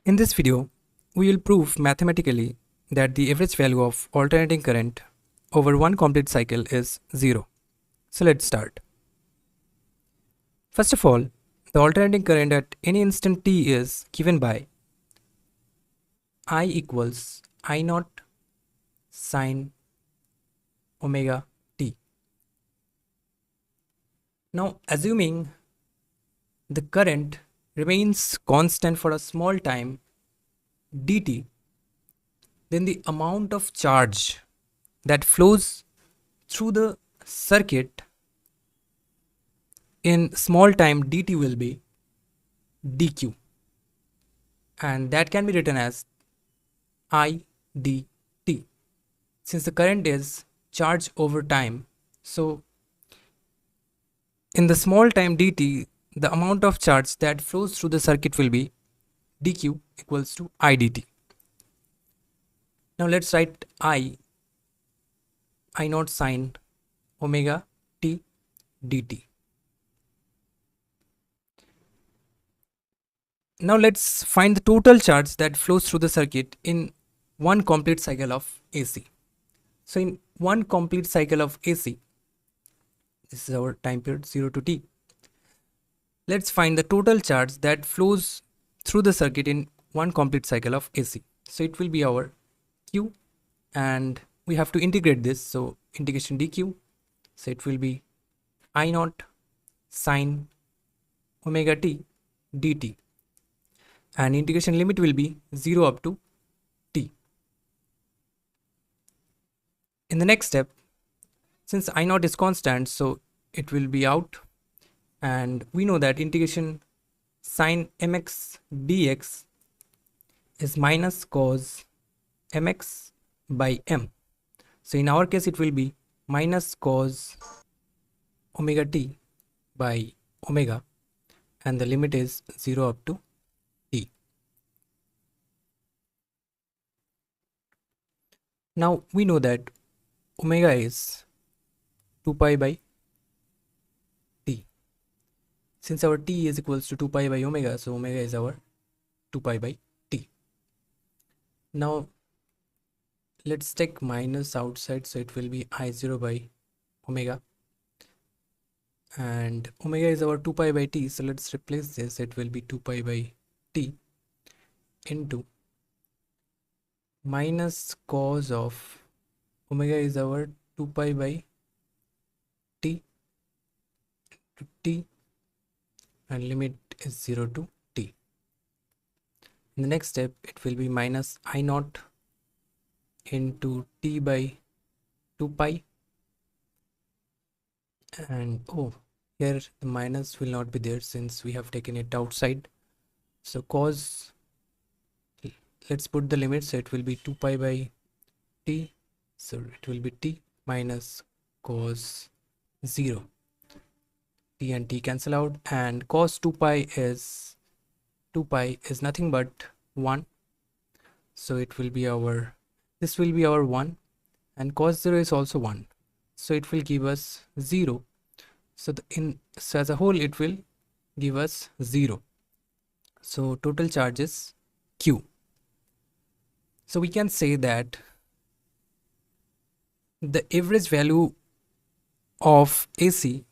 In this video, we will prove mathematically that the average value of alternating current over one complete cycle is 0. So let's start. First of all, the alternating current at any instant t is given by I equals I naught sine omega t. Now assuming the current remains constant for a small time dt, then the amount of charge that flows through the circuit in small time dt will be dq, and that can be written as I dt. Since the current is charge over time, so in the small time dt, the amount of charge that flows through the circuit will be dq equals to I dt. Now let's write I naught sine omega t dt. Now let's find the total charge that flows through the circuit in one complete cycle of AC. So in one complete cycle of AC, this is our time period 0 to t. Let's find the total charge that flows through the circuit in one complete cycle of AC. So it will be our Q, and we have to integrate this. So integration dq. So it will be I naught sine omega t dt, and integration limit will be 0 up to t. In the next step, since I naught is constant, so it will be out, and we know that integration sine mx dx is minus cos mx by m. So in our case it will be minus cos omega t by omega, and the limit is 0 up to t. Now we know that omega is 2 pi by t. Since our t is equals to 2 pi by omega, so omega is our 2 pi by t. Now let's take minus outside, so it will be I0 by omega, and omega is our 2 pi by t, so let's replace this. It will be 2 pi by t into minus cos of omega is our 2 pi by t to t, and limit is 0 to t. In the next step, it will be minus I naught into t by 2 pi, and here the minus will not be there since we have taken it outside. So cos, let's put the limit, so it will be 2 pi by t, so it will be t minus cos 0. T and t cancel out, and cos 2 pi is nothing but 1, so it will be our, this will be our 1, and cos 0 is also 1, so it will give us 0. So so as a whole it will give us 0. So total charge is q. So we can say that the average value of AC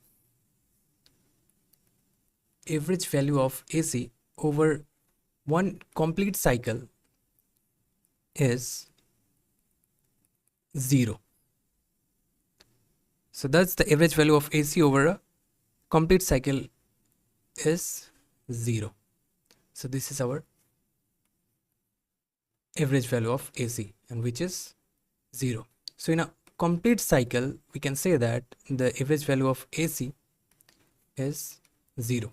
over one complete cycle is 0. So that's the average value of AC over a complete cycle is 0. So this is our average value of AC, and which is 0. So in a complete cycle, we can say that the average value of AC is 0.